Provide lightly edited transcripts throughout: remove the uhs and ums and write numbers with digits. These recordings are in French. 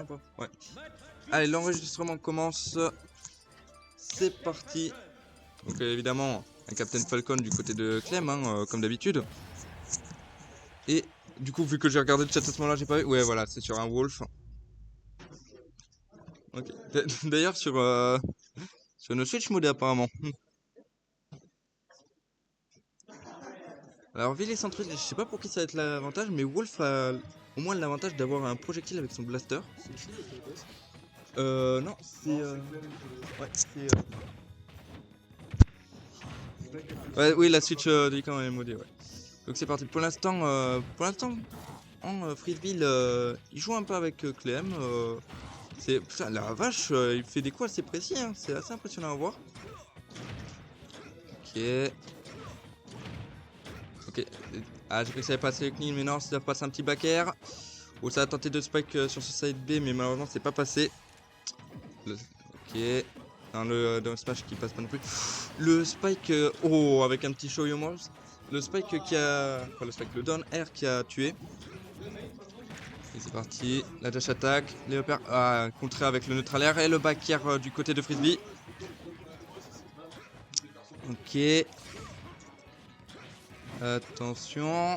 pas. Ouais. Allez, l'enregistrement commence. C'est parti. Donc évidemment, un Captain Falcon du côté de Clem, hein, comme d'habitude. Et du coup, vu que j'ai regardé le chat à ce moment-là, j'ai pas vu. Ouais, voilà, c'est sur un Wolf. Ok. D'ailleurs, sur nos Switch modés apparemment. Alors, ville et centre-ville, je sais pas pour qui ça va être l'avantage, mais Wolf a au moins l'avantage d'avoir un projectile avec son blaster. Non, c'est. Ouais, c'est. Ouais, oui, la Switch de Ican est modée, ouais. Donc c'est parti. Pour l'instant, en Freeville, il joue un peu avec Clem. C'est putain, la vache, il fait des coups assez précis, hein. C'est assez impressionnant à voir. Ok. Ok. Ah, j'ai cru que ça allait passer le clean, mais non, ça passe un petit back air. Ou ça a tenté de spike sur ce side B, mais malheureusement, c'est pas passé. Ok. Non, le smash qui passe pas non plus. Le spike, oh, avec un petit show Yomos. Le spike qui a. Enfin, le spike, le down air qui a tué. Et c'est parti. La dash attack. Léopard. Ah, contré avec le neutral air et le back air du côté de Frisbee. Ok. Attention.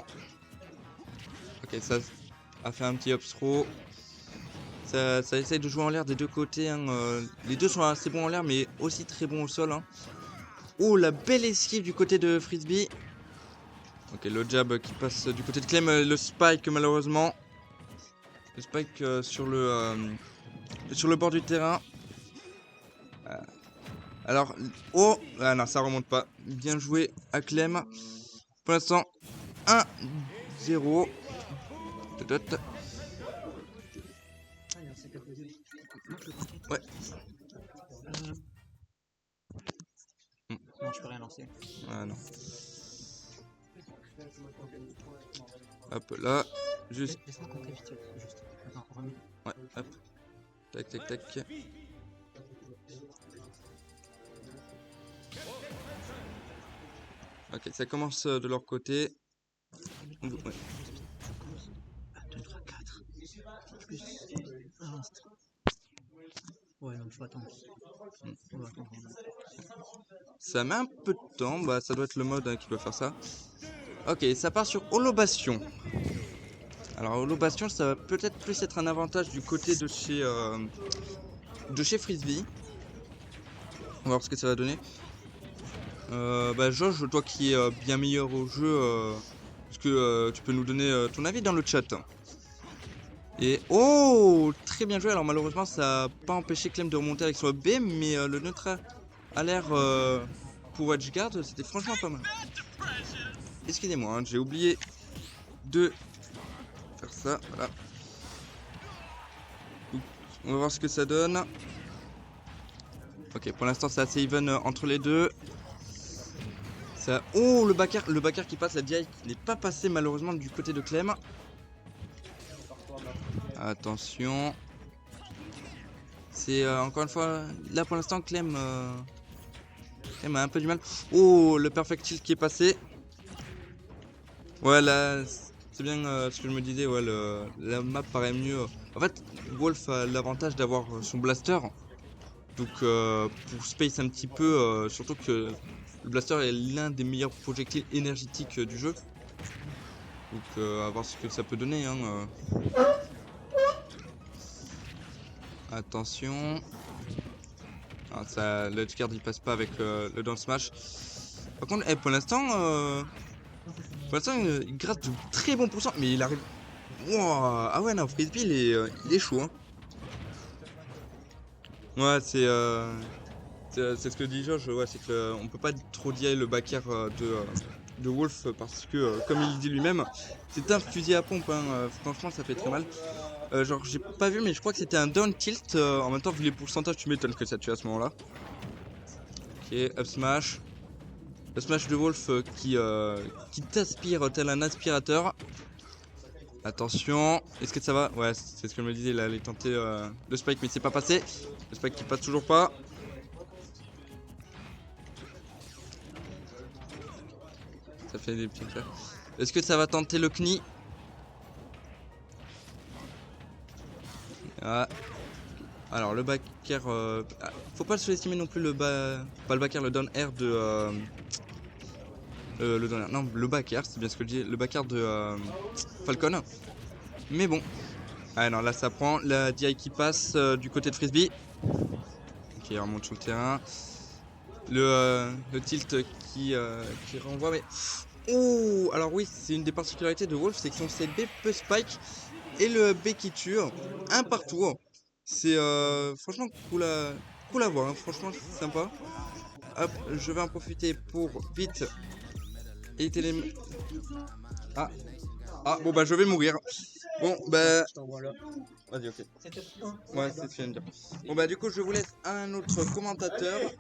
Ok, ça a fait un petit up throw. Ça essaye de jouer en l'air des deux côtés, hein. Les deux sont assez bons en l'air, mais aussi très bons au sol, hein. Oh, la belle esquive du côté de Frisbee. Ok, le jab qui passe du côté de Clem. Le spike, malheureusement. Le spike sur le bord du terrain. Alors, oh, ah non, ça remonte pas. Bien joué à Clem. Pour l'instant, 1-0. Ouais. Non, je peux rien lancer. Ah non. Hop là, juste. Laisse-moi compter vite, juste. Attends, remets. Ouais, hop. Tac, tac, tac. Ok, ça commence de leur côté. Ouais. 2, 3, 4. Plus. Ouais, non, faut attendre. On va attendre. Ça met un peu de temps, bah ça doit être le mode hein, qui doit faire ça. Ok, ça part sur Holobastion. Alors Holobastion, ça va peut-être plus être un avantage du côté de chez Frisbee. On va voir ce que ça va donner. Bah Josh, toi qui es bien meilleur au jeu, est-ce que tu peux nous donner ton avis dans le chat? Et oh, très bien joué. Alors malheureusement, ça n'a pas empêché Clem de remonter avec son B, mais le neutre à l'air pour Edgeguard, c'était franchement pas mal. Excusez-moi, hein, j'ai oublié de faire ça. Voilà. Donc, on va voir ce que ça donne. Ok, pour l'instant, c'est assez even entre les deux. Ça... Oh, le backer qui passe, la DI n'est pas passé malheureusement du côté de Clem. Attention. C'est encore une fois, là pour l'instant, Clem a un peu du mal. Oh, le perfect tilt qui est passé. Ouais, là, c'est bien ce que je me disais. Ouais, la map paraît mieux. En fait, Wolf a l'avantage d'avoir son blaster. Donc, pour space un petit peu, surtout que le blaster est l'un des meilleurs projectiles énergétiques du jeu. Donc, à voir ce que ça peut donner. Hein, Attention. Ah, ça, le edge guard il passe pas avec le down smash. Par contre, pour l'instant, il gratte de très bons pourcents, mais il arrive. Wow. Ah ouais, non, Frisbee il est chaud. Hein. Ouais, c'est ce que dit Josh. Ouais, c'est que on peut pas trop dire le back air de Wolf parce que, comme il dit lui-même, c'est un fusil à pompe. Hein, franchement, ça fait très mal. Genre, j'ai pas vu, mais je crois que c'était un down tilt. En même temps, vu les pourcentages, tu m'étonnes que ça tue à ce moment-là. Ok, up smash. Le smash de Wolf qui t'aspire tel un aspirateur. Attention, est-ce que ça va? Ouais, c'est ce que je me disais, il allait tenter le spike, mais c'est pas passé. Le spike qui passe toujours pas. Ça fait des petits effets. Est-ce que ça va tenter le knie? Ah. Alors le back air, faut pas sous-estimer non plus pas le back air, le down air de le down air, non, le back air, c'est bien ce que je dis, le back air de Falcon. Mais bon, ah non, là ça prend la DI qui passe du côté de Frisbee. Ok, il remonte sur le terrain. Le tilt qui renvoie, mais ouh, alors oui, c'est une des particularités de Wolf, c'est que son CB peut spike et le B qui tue un partout. C'est franchement cool à voir, hein. Franchement c'est sympa. Hop, je vais en profiter pour vite éviter les... Ah, bon bah je vais mourir. Bon bah... Je t'envoie là. Vas-y, ok. C'était Ouais, c'est ce que je viens de dire. Bon bah du coup je vous laisse un autre commentateur.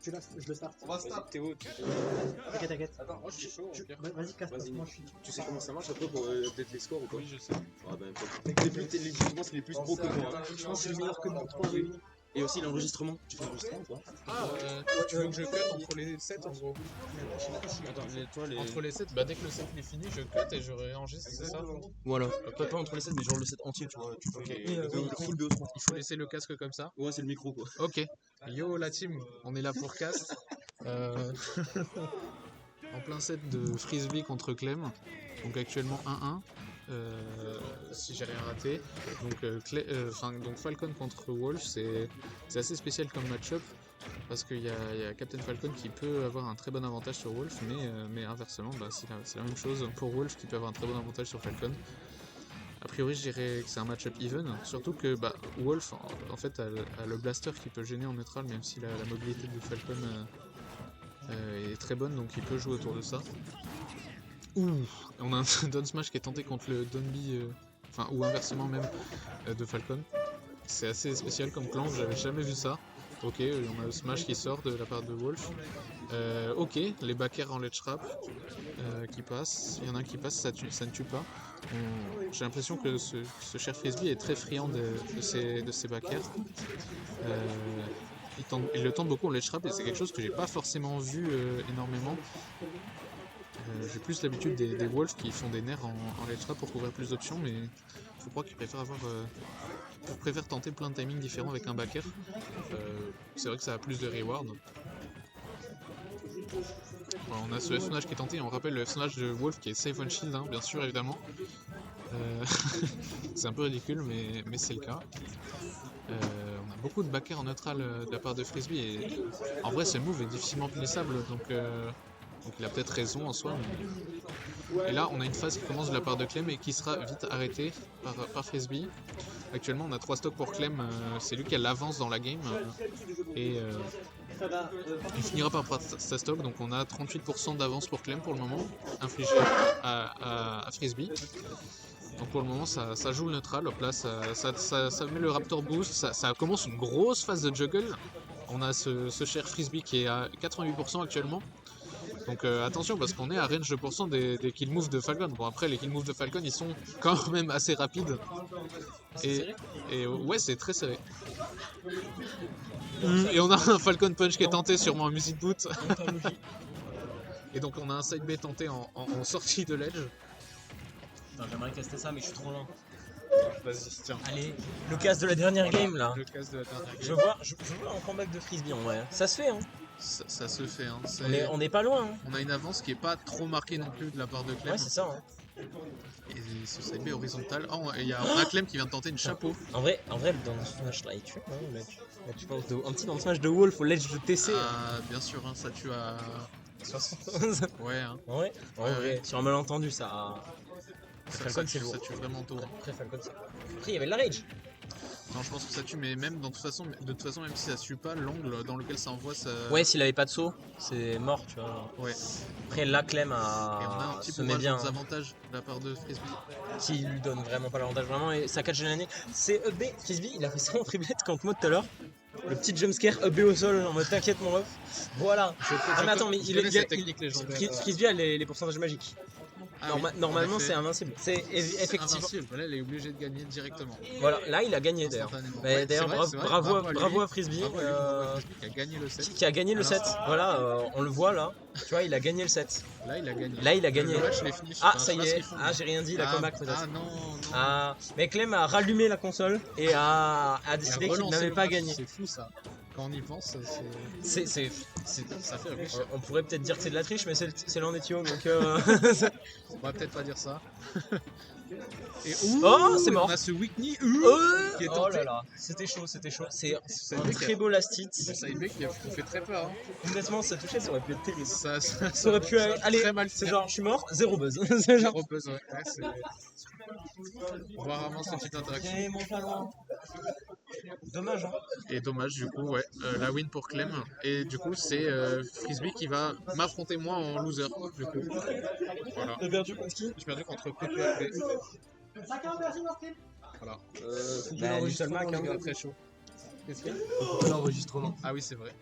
Je le start. On va start, Théo. T'inquiète, t'inquiète. Attends, moi je suis chaud. Vas-y, casse-toi. Vas-y. Moi, je suis. Tu sais comment ça marche après pour update les scores ou quoi? Oui, je sais. Ah ben, je pense qu'il est plus pro que moi. Hein. Je pense que c'est le meilleur que nous, 3 réunis. Et aussi l'enregistrement. Tu fais l'enregistrement ou pas? Ah, tu veux que je cut entre les 7 en gros? Attends, Entre les 7, bah dès que le 7 est fini, je cut et je réenregistre, c'est ça? Voilà. Pas entre les 7, mais genre le 7 entier, tu vois. Tu fais full BO3. Il faut laisser le casque comme ça? Ouais, c'est le micro quoi. Ok. Yo la team, on est là pour cast. En plein set de Frisbee contre Clem. Donc actuellement 1-1. Si j'ai rien raté. Donc Falcon contre Wolf, c'est assez spécial comme match-up. Parce qu'il y a Captain Falcon qui peut avoir un très bon avantage sur Wolf, mais inversement, bah, c'est la même chose pour Wolf qui peut avoir un très bon avantage sur Falcon. A priori, je dirais que c'est un match-up even, surtout que bah, Wolf en fait a le blaster qui peut gêner en neutral, même si la mobilité de Falcon est très bonne, donc il peut jouer autour de ça. Ouh, on a un down smash qui est tenté contre le down B, ou inversement même, de Falcon. C'est assez spécial comme clan, j'avais jamais vu ça. Ok, on a le smash qui sort de la part de Wolf. Ok, les back air en ledge trap qui passent. Il y en a un qui passe, ça ne tue pas. J'ai l'impression que ce cher Frisbee est très friand de ses back air. Il le tente beaucoup en ledge trap et c'est quelque chose que j'ai pas forcément vu énormément. J'ai plus l'habitude des Wolves qui font des nerfs en ledge trap pour couvrir plus d'options, mais je crois qu'ils préfèrent tenter plein de timings différents avec un back air. C'est vrai que ça a plus de reward. Voilà, on a ce F-Snatch qui est tenté, on rappelle le F-Snatch de Wolf qui est safe on shield, hein, bien sûr, évidemment. C'est un peu ridicule, mais c'est le cas. On a beaucoup de back air en neutral de la part de Frisbee, et en vrai ce move est difficilement punissable, donc il a peut-être raison en soi. Et là, on a une phase qui commence de la part de Clem et qui sera vite arrêtée par Frisbee. Actuellement, on a 3 stocks pour Clem, c'est lui qui a l'avance dans la game. Et il finira par prendre sa stock, donc on a 38% d'avance pour Clem pour le moment, infligé à Frisbee. Donc pour le moment, ça joue le neutral. Hop là, ça met le Raptor Boost, ça commence une grosse phase de juggle. On a ce cher Frisbee qui est à 88% actuellement. Donc attention parce qu'on est à range de pourcent des kill moves de Falcon. Bon après les kill moves de Falcon ils sont quand même assez rapides. Et ouais c'est très serré. Et on a un Falcon Punch qui est tenté sûrement un Music Boot. Et donc on a un side B tenté en sortie de l'edge. J'aimerais tester ça mais je suis trop lent. Vas-y tiens. Allez, le casse de la dernière game là. Le casse de la dernière game. Je vois un comeback de Frisbee en vrai. Ça se fait hein. Ça se fait hein. On est pas loin hein. On a une avance qui est pas trop marquée non plus de la part de Clem. Ouais c'est ça hein. Et ce side B horizontal. Oh, on a Clem qui vient de tenter une chapeau. En vrai dans ce match là il tue. Hein, tu penses un petit dans le smash de Wolf au ledge de TC. Ah bien sûr hein, ça tue à 71. ouais hein. Ouais. Ouais. Sur un malentendu ça. Falcon c'est lourd. Ça tue vraiment tôt. Hein. Après Falcon c'est. Après il y avait de la rage. Non, je pense que ça tue, mais même de toute façon, même si ça tue pas, l'angle dans lequel ça envoie, ça. Ouais, s'il avait pas de saut, c'est mort, tu vois. Ouais. Après, là, Clem Et on a un petit se peu met bien. avantages de la part de Frisbee. S'il lui donne vraiment pas l'avantage, vraiment, et ça catch de l'année. C'est up B. Frisbee, il a fait ça en triplette contre moi tout à l'heure. Le petit jumpscare up B au sol en mode t'inquiète, mon ref. Voilà. Ah, mais attends, mais Frisbee a les pourcentages magiques. Ah oui, Normalement, en effet. c'est invincible. C'est C'est effectivement. invincible. Là, il est obligé de gagner directement. Voilà, là, il a gagné d'ailleurs. Instantanément. Mais Ouais, d'ailleurs, c'est vrai, c'est vrai. bravo à Frisbee. Bravo à lui, bravo à Frisbee qui a gagné le set. Qui a gagné le Alors, set. Voilà, on le voit là. Tu vois, il a gagné le set. Là, il a gagné. Là, il a gagné. Le match, il est fini. Ah, Enfin, ça je y sais pas ce est. qu'ils font, Ah, j'ai rien dit, la comeback peut-être. Ah non, non. Ah, mais Clem a rallumé la console et a Il a décidé qu'il relancé n'avait le pas match, gagné. C'est fou ça. Quand on y pense, c'est ça fait réfléchir. On pourrait peut-être dire que c'est de la triche, mais c'est l'Endetio, donc On va peut-être pas dire ça. Et Oh, c'est mort. On a ce Whitney qui est oh tenté. là là, c'était chaud, c'était chaud. C'est un vrai très qu'il beau last hit. Le side B qui fait très peur. Hein. Honnêtement, ça touchait, ça aurait pu être terrible. Ça Ça aurait pu aller. très mal C'est fait. genre, je suis mort, zéro buzz. C'est genre. Repose, ouais. On voit rarement ce type d'interaction. Eh, mon talent. Dommage, hein. Et dommage, du coup, ouais. La win pour Clem. Et du coup, c'est Frisbee qui va m'affronter moi en loser. Du coup, voilà. T'as perdu contre qui? J'ai perdu contre PPRB. Voilà. Bah, Little Mac, hein. Très chaud. Qu'est-ce qu'il y a Pourquoi l'enregistrement? Ah oui, c'est vrai.